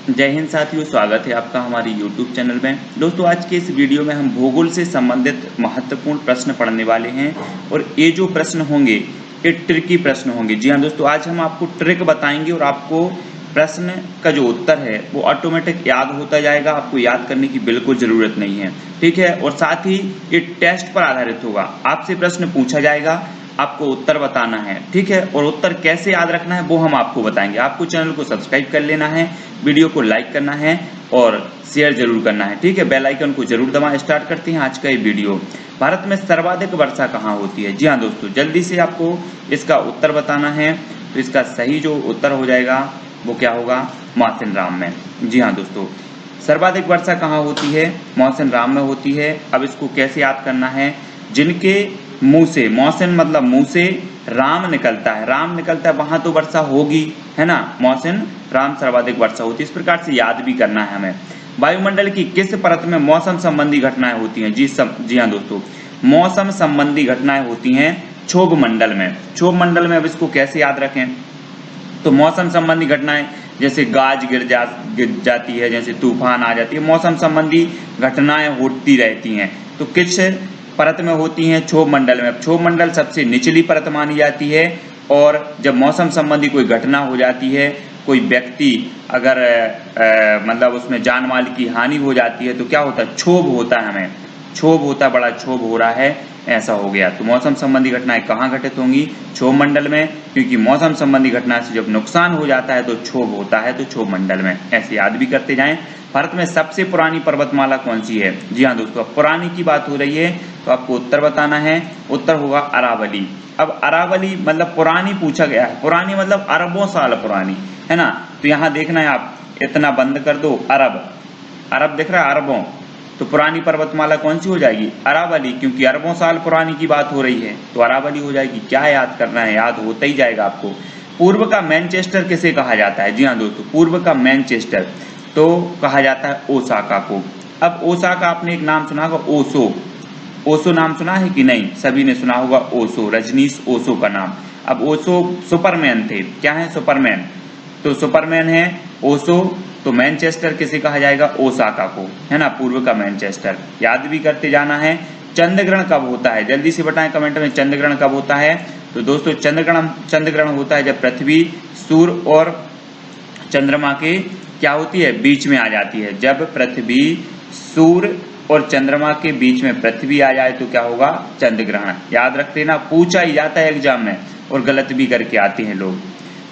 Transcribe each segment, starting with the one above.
जय हिंद साथियों, स्वागत है आपका हमारे YouTube चैनल में। दोस्तों, आज के इस वीडियो में हम भूगोल से संबंधित महत्वपूर्ण प्रश्न पढ़ने वाले हैं और ये जो प्रश्न होंगे ये ट्रिकी प्रश्न होंगे। जी हाँ दोस्तों, आज हम आपको ट्रिक बताएंगे और आपको प्रश्न का जो उत्तर है वो ऑटोमेटिक याद होता जाएगा। आपको याद करने की बिल्कुल ज़रूरत नहीं है, ठीक है। और साथ ही ये टेस्ट पर आधारित होगा। आपसे प्रश्न पूछा जाएगा, आपको उत्तर बताना है, ठीक है। और उत्तर कैसे याद रखना है वो हम आपको बताएंगे। आपको चैनल को सब्सक्राइब कर लेना है, वीडियो को लाइक करना है और शेयर जरूर करना है, ठीक है। बेल आइकन को जरूर दबाएं। स्टार्ट करते हैं आज का ये वीडियो। भारत में सर्वाधिक वर्षा कहाँ होती है? जी हाँ दोस्तों, जल्दी से आपको इसका उत्तर बताना है। तो इसका सही जो उत्तर हो जाएगा वो क्या होगा? मौसिनराम में। जी हाँ दोस्तों, सर्वाधिक वर्षा कहाँ होती है? मौसिनराम में होती है। अब इसको कैसे याद करना है? जिनके मुंह से, मौसिन मतलब मुंह से, राम निकलता है, राम निकलता है, वहां तो वर्षा होगी, है ना। मौसिन राम सर्वाधिक वर्षा होती है। इस प्रकार से याद भी करना है हमें। वायुमंडल की किस परत में मौसम संबंधी घटनाएं होती हैं? जी हाँ दोस्तों, मौसम संबंधी घटनाएं होती हैं क्षोभ मंडल में। क्षोभ मंडल में अब इसको कैसे याद रखें? तो मौसम संबंधी घटनाएं जैसे गाज गिर जाती है, जैसे तूफान आ जाती है, मौसम संबंधी घटनाएं होती रहती हैं। तो किस परत में होती हैं? क्षोभ मंडल में। क्षोभ मंडल सबसे निचली परत मानी जाती है। और जब मौसम संबंधी कोई घटना हो जाती है, कोई व्यक्ति अगर मतलब उसमें जान माल की हानि हो जाती है तो क्या होता है? क्षोभ होता है, हमें क्षोभ होता है, बड़ा क्षोभ हो रहा है, ऐसा हो गया। तो मौसम संबंधी घटनाएं कहाँ घटित होंगी? क्षोभ मंडल में, क्योंकि मौसम संबंधी घटना से जब नुकसान हो जाता है तो क्षोभ होता है, तो क्षोभ मंडल में। ऐसे याद भी करते जाएं। भारत में सबसे पुरानी पर्वतमाला कौन सी है? जी हाँ दोस्तों, पुरानी की बात हो रही है तो आपको उत्तर बताना है। उत्तर होगा अरावली। अब अरावली मतलब पुरानी पूछा गया है, पुरानी मतलब अरबों साल पुरानी, है ना। तो यहाँ देखना है, आप इतना बंद कर दो, अरब, अरब दिख रहा है, अरबों। तो पुरानी पर्वतमाला कौन सी हो जाएगी? अरावली, क्योंकि अरबों साल पुरानी की बात हो रही है तो अरावली हो जाएगी। क्या याद करना है? याद होता ही जाएगा आपको। पूर्व का मैनचेस्टर किसे कहा जाता है? जी हाँ दोस्तों, पूर्व का मैनचेस्टर तो कहा जाता है ओसाका को। अब ओसाका, आपने एक नाम सुना होगा, ओशो। ओशो नाम सुना है कि नहीं? सभी ने सुना होगा ओशो, रजनीश ओशो का नाम। अब ओशो सुपरमैन थे। क्या है? सुपरमैन। तो सुपरमैन है ओशो। तो मैनचेस्टर किसे कहा जाएगा? ओसाका को, है ना, पूर्व का मैनचेस्टर। याद भी करते जाना है। चंद्रग्रहण कब होता है? जल्दी से बताएं कमेंट में, चंद्रग्रहण कब होता है? तो दोस्तों, चंद्रग्रहण होता है जब पृथ्वी, सूर्य और चंद्रमा के क्या होती है? बीच में आ जाती है। जब पृथ्वी, सूर्य और चंद्रमा के बीच में पृथ्वी आ जाए तो क्या होगा? चंद्रग्रहण। याद रख लेना, पूछा ही जाता है एग्जाम में और गलत भी करके आते हैं लोग।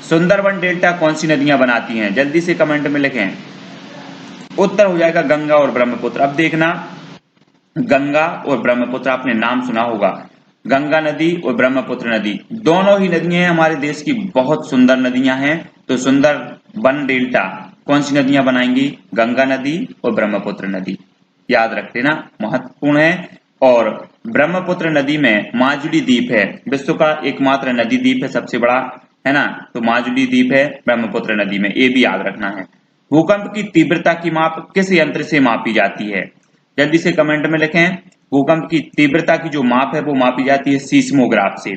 सुंदरबन डेल्टा कौन सी नदियां बनाती हैं? जल्दी से कमेंट में लिखें। उत्तर हो जाएगा गंगा और ब्रह्मपुत्र। अब देखना, गंगा और ब्रह्मपुत्र आपने नाम सुना होगा। गंगा नदी और ब्रह्मपुत्र नदी, दोनों ही नदियां हमारे देश की बहुत सुंदर नदियां हैं। तो सुंदरबन डेल्टा कौन सी नदियां बनाएंगी? गंगा नदी और ब्रह्मपुत्र नदी। याद रख लेना, महत्वपूर्ण है। और ब्रह्मपुत्र नदी में माजुली द्वीप है, विश्व का एकमात्र नदी द्वीप है, सबसे बड़ा, है ना। तो माजुली द्वीप है ब्रह्मपुत्र नदी में, ये भी याद रखना है। भूकंप की तीव्रता की माप किस यंत्र से मापी जाती है? जल्दी से कमेंट में लिखें। भूकंप की तीव्रता की जो माप है वो मापी जाती है सीस्मोग्राफ से।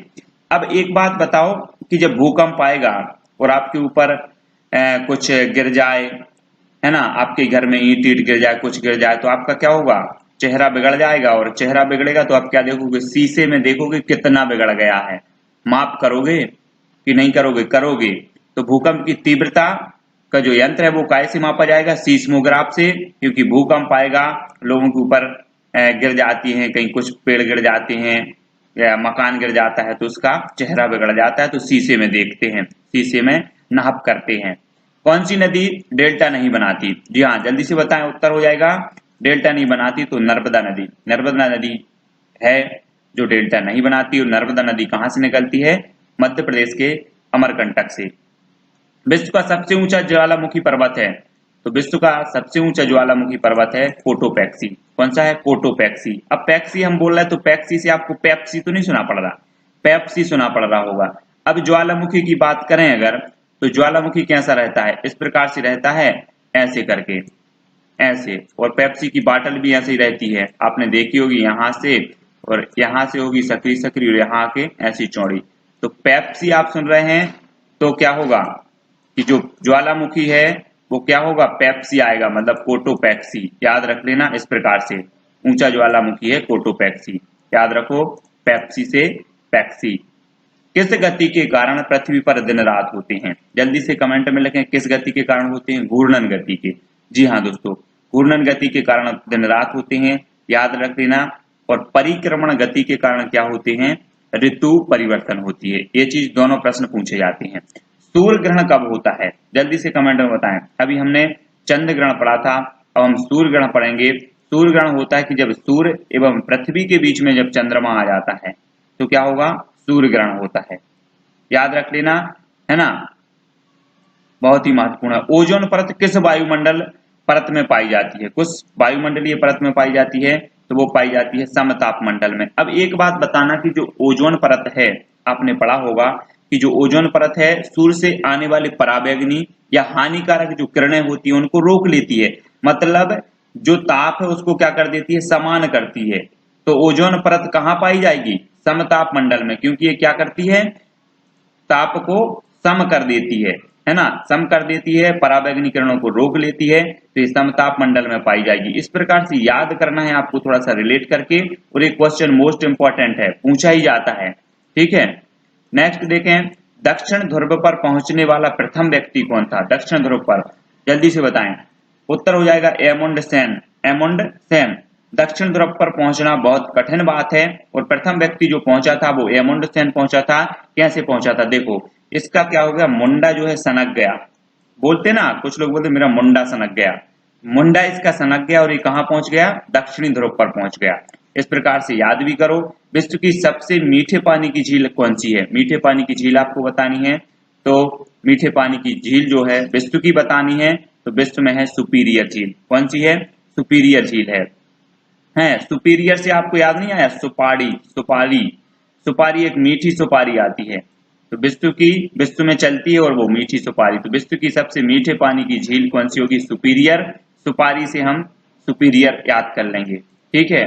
अब एक बात बताओ कि जब भूकंप आएगा और आपके ऊपर कुछ गिर जाए, है ना, आपके घर में ईंट गिर जाए, कुछ गिर जाए, तो आपका क्या होगा? चेहरा बिगड़ जाएगा। और चेहरा बिगड़ेगा तो आप क्या देखोगे? शीशे में देखोगे कितना बिगड़ गया है। माप करोगे कि नहीं करोगे? करोगे। तो भूकंप की तीव्रता का जो यंत्र है वो कैसे मापा जाएगा? सीस्मोग्राफ से, क्योंकि भूकंप आएगा, लोगों के ऊपर गिर जाती हैं, कहीं कुछ पेड़ गिर जाते हैं या मकान गिर जाता है तो उसका चेहरा बिगड़ जाता है, तो शीशे में देखते हैं, शीशे में नाप करते हैं। कौन सी नदी डेल्टा नहीं बनाती? जी हाँ, जल्दी से बताएं। उत्तर हो जाएगा डेल्टा नहीं बनाती तो नर्मदा नदी। नर्मदा नदी है जो डेल्टा नहीं बनाती। और नर्मदा नदी कहाँ से निकलती है? मध्य प्रदेश के अमरकंटक से। विश्व का सबसे ऊंचा ज्वालामुखी पर्वत है? तो विश्व का सबसे ऊंचा ज्वालामुखी पर्वत है कोटोपैक्सी। कौन सा है? कोटोपैक्सी। अब पैक्सी हम बोल रहे हैं तो पैक्सी से आपको पेप्सी तो नहीं सुना पड़ रहा, पेप्सी सुना पड़ रहा होगा। अब ज्वालामुखी की बात करें अगर, तो ज्वालामुखी कैसा रहता है? इस प्रकार से रहता है, ऐसे करके, ऐसे। और पेप्सी की बाटल भी ऐसे ही रहती है, आपने देखी होगी, यहाँ से और यहाँ से होगी सकरी सकरी और यहाँ आके ऐसी चौड़ी। तो पेप्सी आप सुन रहे हैं तो क्या होगा कि जो ज्वालामुखी है वो क्या होगा, पेप्सी आएगा, मतलब कोटोपैक्सी। याद रख लेना इस प्रकार से, ऊंचा ज्वालामुखी है कोटोपैक्सी, याद रखो, पेप्सी से पैक्सी। किस गति के कारण पृथ्वी पर दिन रात होते हैं? जल्दी से कमेंट में लिखें, किस गति के कारण होते हैं? घूर्णन गति के। जी हाँ दोस्तों, घूर्णन गति के कारण दिन रात होते हैं, याद रख लेना। और परिक्रमण गति के कारण क्या होते हैं? ऋतु परिवर्तन होती है। ये चीज दोनों प्रश्न पूछे जाते हैं। सूर्य ग्रहण कब होता है? जल्दी से कमेंट में बताएं। अभी हमने चंद्र ग्रहण पढ़ा था, अब हम सूर्य ग्रहण पढ़ेंगे। सूर्य ग्रहण होता है कि जब सूर्य एवं पृथ्वी के बीच में जब चंद्रमा आ जाता है तो क्या होगा? सूर्य ग्रहण होता है, याद रख लेना, है ना। बहुत ही महत्वपूर्ण है। ओजोन परत किस वायुमंडल परत में पाई जाती है? कुछ वायुमंडलीय परत में पाई जाती है, तो वो पाई जाती है समताप मंडल में। अब एक बात बताना कि जो ओजोन परत है, आपने पढ़ा होगा कि जो ओजोन परत है सूर्य से आने वाले पराबैंगनी या हानिकारक जो किरणें होती है उनको रोक लेती है, मतलब जो ताप है उसको क्या कर देती है? समान करती है। तो ओजोन परत कहाँ पाई जाएगी? समताप मंडल में, क्योंकि ये क्या करती है? ताप को सम कर देती है ना, सम कर देती है, पराबैंगनी किरणों को रोक लेती है, तो ये समताप मंडल में पाई जाएगी। इस प्रकार से याद करना है आपको थोड़ा सा रिलेट करके, और एक क्वेश्चन मोस्ट इंपॉर्टेंट है, पूछा ही जाता है, ठीक है। नेक्स्ट देखें, दक्षिण ध्रुव पर पहुंचने वाला प्रथम व्यक्ति कौन था? दक्षिण ध्रुव पर जल्दी से बताएं। उत्तर हो जाएगा एमुंड सेन। एमुंड सेन। दक्षिण ध्रुव पर पहुंचना बहुत कठिन बात है, और प्रथम व्यक्ति जो पहुंचा था वो एमुंड सेन पहुंचा था। कैसे पहुंचा था? देखो, इसका क्या हो गया, मुंडा जो है सनक गया। बोलते ना, कुछ लोग बोलते मेरा मुंडा सनक गया, मुंडा इसका सनक गया और ये कहां पहुंच गया? दक्षिणी ध्रुव पर पहुंच गया। इस प्रकार से याद भी करो। विश्व की सबसे मीठे पानी की झील कौन सी है? मीठे पानी की झील आपको बतानी है, तो मीठे पानी की झील जो है विश्व की बतानी है, तो विश्व में है सुपीरियर झील। कौन सी है? सुपीरियर झील है। सुपीरियर से आपको याद नहीं आया? सुपारी, सुपारी, सुपारी एक मीठी सुपारी आती है, तो विश्व में चलती है और वो मीठी सुपारी। तो विश्व की सबसे मीठे पानी की झील कौन सी होगी? सुपीरियर। सुपारी से हम सुपीरियर याद कर लेंगे, ठीक है।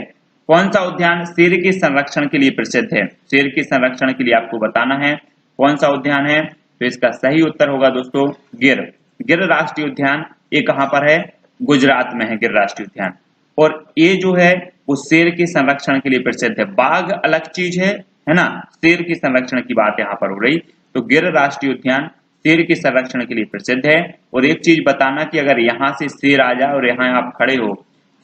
कौन सा उद्यान शेर के संरक्षण के लिए प्रसिद्ध है? शेर के संरक्षण के लिए आपको बताना है कौन सा उद्यान है, तो इसका सही उत्तर होगा दोस्तों गिर। गिर राष्ट्रीय उद्यान, ये कहां पर है? गुजरात में है गिर राष्ट्रीय उद्यान। और ये जो है वो शेर के संरक्षण के लिए प्रसिद्ध है। बाघ अलग चीज है ना, शेर के संरक्षण की बात यहाँ पर हो रही। तो गिर राष्ट्रीय उद्यान शेर के संरक्षण के लिए प्रसिद्ध है। और एक चीज बताना कि अगर यहाँ से शेर आ जाए और यहाँ आप खड़े हो,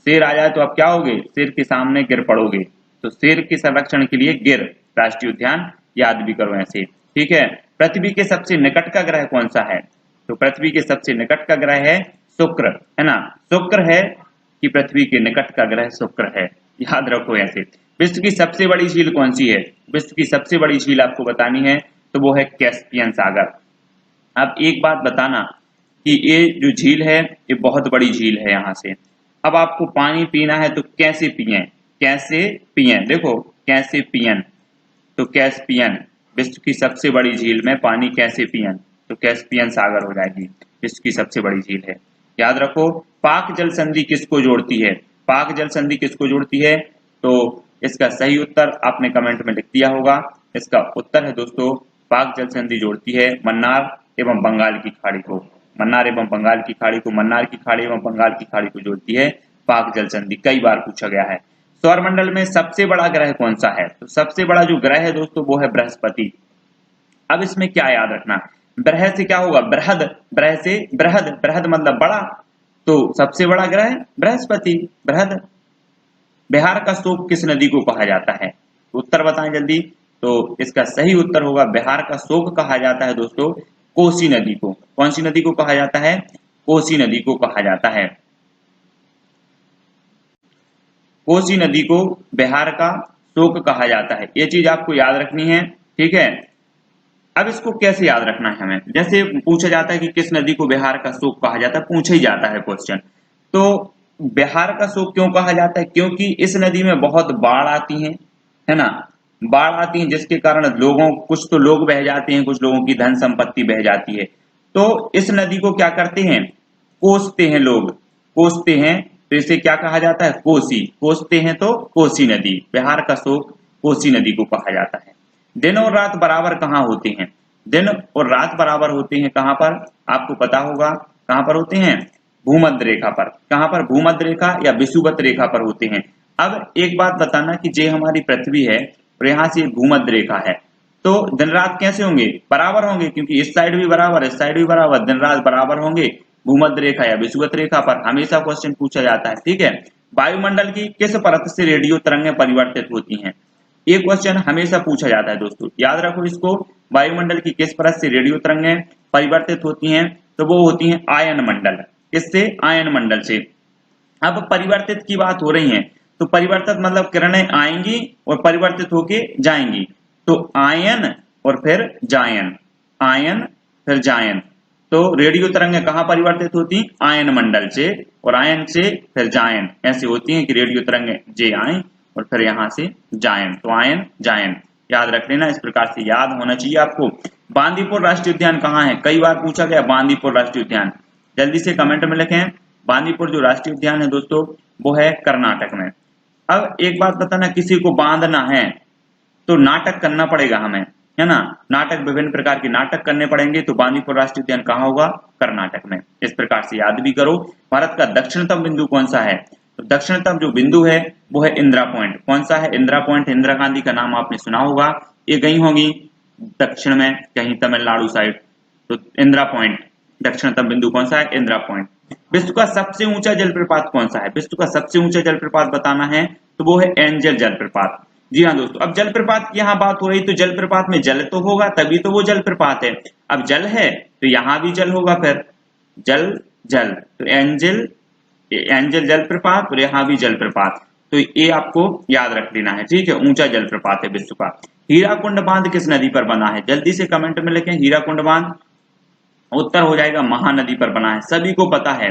शेर आ जाए तो आप क्या होगे? शेर के सामने गिर पड़ोगे। तो शेर के संरक्षण के लिए गिर राष्ट्रीय उद्यान, याद भी करो ऐसे, ठीक है। पृथ्वी के सबसे निकट का ग्रह कौन सा है? तो पृथ्वी के सबसे निकट का ग्रह है शुक्र, है ना। शुक्र है कि पृथ्वी के निकट का ग्रह शुक्र है, याद रखो ऐसे। विश्व की सबसे बड़ी झील कौन सी है? विश्व की सबसे बड़ी झील आपको बतानी है, तो वो है कैस्पियन सागर। अब एक बात बताना कि ये जो झील है ये बहुत बड़ी झील है। यहाँ से अब आपको पानी पीना है तो कैसे पिए? कैसे पिए? देखो, कैसे पियन, तो कैस्पियन, विश्व की सबसे बड़ी झील में पानी कैसे पियन, तो कैस्पियन सागर हो जाएगी, विश्व की सबसे बड़ी झील है, याद रखो। पाक जल संधि किसको जोड़ती है? पाक जल संधि किसको जोड़ती है? तो इसका सही उत्तर आपने कमेंट में लिख दिया होगा। इसका उत्तर है दोस्तों, पाक जल संधि जोड़ती है मन्नार एवं बंगाल की खाड़ी को। मन्नार एवं बंगाल की खाड़ी को, मन्नार की खाड़ी एवं बंगाल की खाड़ी को जोड़ती है पाक जल संधि। कई बार पूछा गया है। सौरमंडल में सबसे बड़ा ग्रह कौन सा है? तो सबसे बड़ा जो ग्रह है दोस्तों वो है बृहस्पति। अब इसमें क्या याद रखना, ग्रह से क्या होगा? बृहद, ग्रह से बृहद, बृहद मतलब बड़ा, तो सबसे बड़ा ग्रह बृहस्पति, बृहद। बिहार का शोक किस नदी को कहा जाता है? उत्तर बताएं जल्दी। तो इसका सही उत्तर होगा, बिहार का शोक कहा जाता है दोस्तों कोसी नदी को। कौन सी नदी को कहा जाता है? कोसी नदी को कहा जाता है। कोसी नदी को बिहार का शोक कहा जाता है, ये चीज आपको याद रखनी है, ठीक है। अब इसको कैसे याद रखना है हमें? जैसे पूछा जाता है कि किस नदी को बिहार का शोक कहा जाता है, पूछा ही जाता है क्वेश्चन। तो बिहार का शोक क्यों कहा जाता है? क्योंकि इस नदी में बहुत बाढ़ आती है ना, बाढ़ आती है, जिसके कारण लोगों, कुछ तो लोग बह जाते हैं, कुछ लोगों की धन संपत्ति बह जाती है। तो इस नदी को क्या करते हैं? कोसते हैं लोग, कोसते हैं, तो इसे क्या कहा जाता है? कोसी। कोसते हैं तो कोसी नदी। बिहार का शोक कोसी नदी को कहा जाता है। दिन और रात बराबर कहाँ होते हैं? दिन और रात बराबर होते हैं कहाँ पर? आपको पता होगा कहाँ पर होते हैं? भूमध्य रेखा पर। कहाँ पर? भूमध्य रेखा या विषुवत रेखा पर होते हैं। अब एक बात बताना कि जे हमारी पृथ्वी है और यहाँ से भूमध्य रेखा है, तो दिन रात कैसे होंगे? बराबर होंगे, क्योंकि इस साइड भी बराबर, इस साइड भी बराबर, दिन रात बराबर होंगे भूमध्य रेखा या विषुवत रेखा पर। हमेशा क्वेश्चन पूछा जाता है, ठीक है। वायुमंडल की किस परत से रेडियो तरंगें परिवर्तित होती हैं? ये क्वेश्चन हमेशा पूछा जाता है दोस्तों, याद रखो इसको। वायुमंडल की किस परत से रेडियो तरंगें परिवर्तित होती हैं? तो वो होती हैं आयन मंडल। किससे? आयन मंडल से। अब परिवर्तित की बात हो रही है, तो परिवर्तित मतलब किरणें आएंगी और परिवर्तित होके जाएंगी। तो आयन और फिर जायन, आयन फिर जायन। तो रेडियो तरंगें कहाँ परिवर्तित होती? आयन मंडल से, और आयन से फिर जायन। ऐसे होती हैं कि रेडियो तरंगें जे आए और फिर यहाँ से जायन, तो आयन जायन याद रख लेना। इस प्रकार से याद होना चाहिए आपको। बांदीपुर राष्ट्रीय उद्यान कहाँ है? कई बार पूछा गया बांदीपुर राष्ट्रीय उद्यान, जल्दी से कमेंट में लिखें। बांदीपुर जो राष्ट्रीय उद्यान है दोस्तों, वो है कर्नाटक में। अब एक बात बताना, किसी को बांधना है तो नाटक करना पड़ेगा हमें, है ना। नाटक, विभिन्न प्रकार के नाटक करने पड़ेंगे। तो बांदीपुर राष्ट्रीय उद्यान कहाँ होगा? कर्नाटक में। इस प्रकार से याद भी करो। भारत का दक्षिणतम बिंदु कौन सा है? तो दक्षिणतम जो बिंदु है वो है इंदिरा पॉइंट। कौन सा है? इंदिरा पॉइंट। इंदिरा गांधी का नाम आपने सुना होगा, ये गई होंगी दक्षिण में कहीं तमिलनाडु साइड। तो इंदिरा पॉइंट दक्षिणतम बिंदु कौन सा है? इंदिरा पॉइंट। विश्व का सबसे ऊंचा जलप्रपात कौन सा है? विश्व का सबसे ऊंचा जलप्रपात बताना है तो वो है एंजल जलप्रपात। जी हाँ दोस्तों, अब जलप्रपात की यहाँ बात हो रही, तो जलप्रपात में जल तो होगा तभी तो वो जलप्रपात है। अब जल है तो यहाँ भी जल होगा, फिर जल जल, तो एंजल, एंजल जलप्रपात और यहाँ भी जलप्रपात। तो ये आपको याद रख लेना है, ठीक है। ऊंचा जलप्रपात है विश्व का। हीराकुंड बांध किस नदी पर बना है? जल्दी से कमेंट में लिखें। हीराकुंड बांध उत्तर हो जाएगा महानदी पर बना है। सभी को पता है,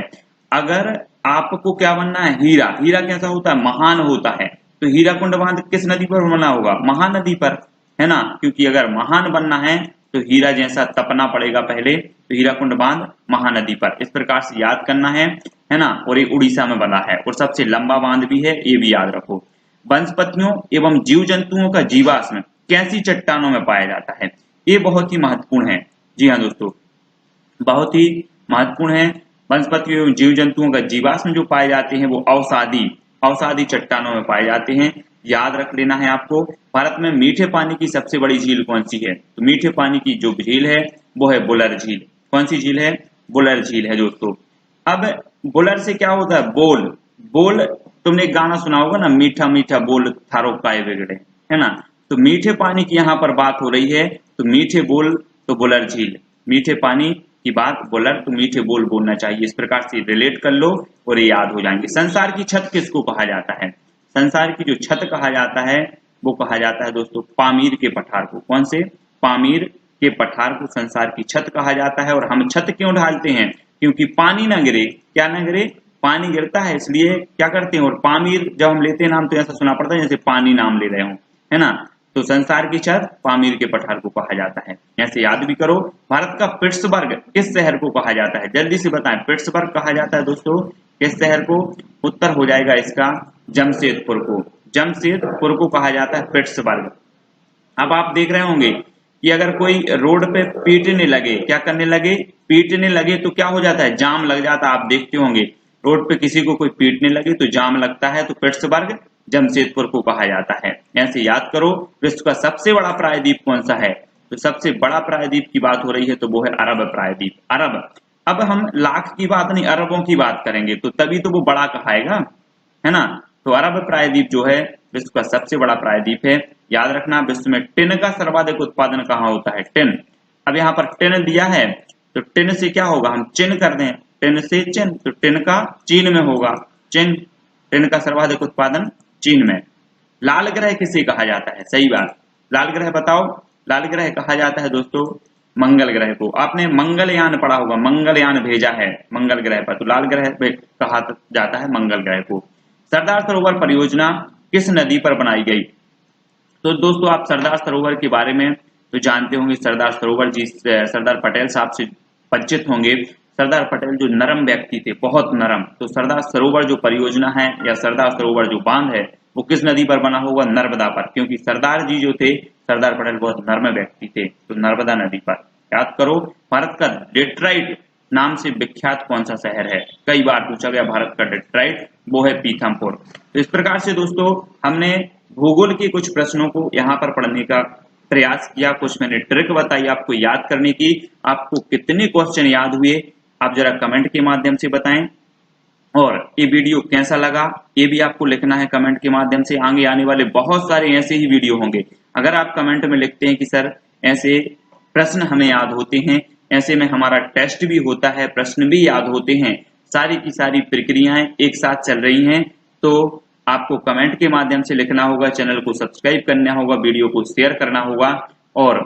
अगर आपको क्या बनना है? हीरा। हीरा कैसा होता है? महान होता है। तो हीराकुंड बांध किस नदी पर बना होगा? महानदी पर, है ना। क्योंकि अगर महान बनना है तो हीरा जैसा तपना पड़ेगा पहले। तो हीराकुंड बांध महानदी पर। इस प्रकार से याद करना है ना। और ये उड़ीसा में बना है और सबसे लंबा बांध भी है, ये भी याद रखो। वनस्पतियों एवं जीव जंतुओं का जीवाश्म कैसी चट्टानों में पाया जाता है? ये बहुत ही महत्वपूर्ण है। जी हाँ दोस्तों, बहुत ही महत्वपूर्ण है। वनस्पतियों एवं जीव जंतुओं का जीवाश्म जो पाए जाते हैं वो अवसादी चट्टानों में पाए जाते हैं। याद रख लेना है आपको। भारत में मीठे पानी की सबसे बड़ी झील कौन सी है? तो मीठे पानी की जो झील है वो है बुलर झील। कौन सी झील है? बुलर झील है दोस्तों। अब बुलर से क्या होता है? बोल। बोल, तुमने एक गाना सुना होगा ना, मीठा मीठा बोल थारो काय बिगड़े, है ना। तो मीठे पानी की यहाँ पर बात हो रही है, तो मीठे बोल तो बुलर झील। मीठे पानी की बात बुलर, तो मीठे बोल बोलना चाहिए। इस प्रकार से रिलेट कर लो और ये याद हो जाएंगे। संसार की छत किसको कहा जाता है? संसार की जो छत कहा जाता है वो कहा जाता है दोस्तों पामीर के पठार को। कौन से? पामीर के पठार को संसार की छत कहा जाता है। और हम छत क्यों ढालते हैं? क्योंकि पानी ना गिरे। क्या ना गिरे? पानी गिरता है, इसलिए क्या करते हैं। और पामीर जब हम लेते हैं नाम तो ऐसा सुना पड़ता है जैसे पानी नाम ले रहे हो, है ना। तो संसार की छत पामीर के पठार को कहा जाता है। ऐसे याद भी करो। भारत का पिट्सबर्ग किस शहर को कहा जाता है? जल्दी से बताएं। पिट्सबर्ग कहा जाता है दोस्तों किस शहर को? उत्तर हो जाएगा इसका जमशेदपुर को। जमशेदपुर को कहा जाता है पिट्सबर्ग। अब आप देख रहे होंगे कि अगर कोई रोड पे पीटने लगे, क्या करने लगे? पीटने लगे तो क्या हो जाता है? जाम लग जाता है। आप देखते होंगे रोड पे किसी को कोई पीटने लगे तो जाम लगता है। तो पिट्सबर्ग जमशेदपुर को कहा जाता है। ऐसे याद करो। विश्व का सबसे बड़ा प्रायद्वीप कौन सा है? तो सबसे बड़ा प्रायद्वीप की बात हो रही है तो वो है अरब प्रायद्वीप। अरब। अब हम लाख की बात नहीं, अरबों की बात करेंगे तो तभी तो वो बड़ा कहाएगा, है ना। तो अरब प्रायद्वीप जो है विश्व का सबसे बड़ा प्रायद्वीप है। याद रखना। विश्व में टिन का सर्वाधिक उत्पादन कहाँ होता है? टिन। अब यहाँ पर टिन दिया है तो टिन से क्या होगा? हम चिन कर दें। टिन से चिन, तो टिन का चीन में होगा। चिन। टिन का सर्वाधिक उत्पादन चीन में। लाल ग्रह किसे कहा जाता है? सही बात। लाल ग्रह बताओ। लाल ग्रह कहा जाता है दोस्तों मंगल ग्रह को। आपने मंगलयान पढ़ा होगा, मंगलयान भेजा है मंगल ग्रह पर, तो लाल ग्रह पे कहा जाता है मंगल ग्रह को। सरदार सरोवर परियोजना किस नदी पर बनाई गई? तो दोस्तों आप सरदार सरोवर के बारे में तो जानते होंगे। सरदार सरोवर जी सरदार पटेल साहब से परिचित होंगे। सरदार पटेल जो नरम व्यक्ति थे, बहुत नरम। तो सरदार सरोवर जो परियोजना है या सरदार सरोवर जो बांध है वो किस नदी पर बना होगा? नर्मदा पर। क्योंकि सरदार जी जो थे, सरदार पटेल बहुत नर्म व्यक्ति थे, तो नर्मदा नदी पर। याद करो। भारत का डेट्राइट नाम से विख्यात कौन सा शहर है? कई बार पूछा गया भारत का डेट्राइट, वो है पीथमपुर। तो इस प्रकार से दोस्तों हमने भूगोल के कुछ प्रश्नों को यहाँ पर पढ़ने का प्रयास किया, कुछ मैंने ट्रिक बताई आपको याद करने की। आपको कितने क्वेश्चन याद हुए आप जरा कमेंट के माध्यम से बताएं, और ये वीडियो कैसा लगा ये भी आपको लिखना है कमेंट के माध्यम से। आगे आने वाले बहुत सारे ऐसे ही वीडियो होंगे। अगर आप कमेंट में लिखते हैं कि सर ऐसे प्रश्न हमें याद होते हैं, ऐसे में हमारा टेस्ट भी होता है, प्रश्न भी याद होते हैं, सारी की सारी प्रक्रियाएं एक साथ चल रही हैं, तो आपको कमेंट के माध्यम से लिखना होगा, चैनल को सब्सक्राइब करना होगा, वीडियो को शेयर करना होगा, और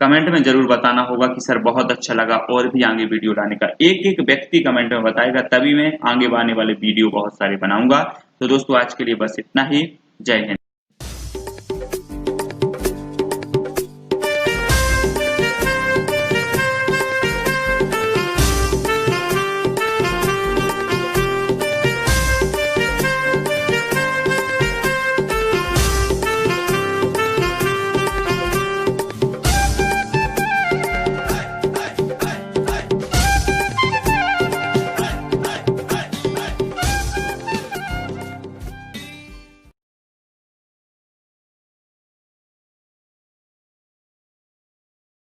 कमेंट में जरूर बताना होगा कि सर बहुत अच्छा लगा और भी आगे वीडियो लाने का। एक एक व्यक्ति कमेंट में बताएगा, तभी मैं आगे आने वाले वीडियो बहुत सारे बनाऊंगा। तो दोस्तों आज के लिए बस इतना ही। जय हिंद।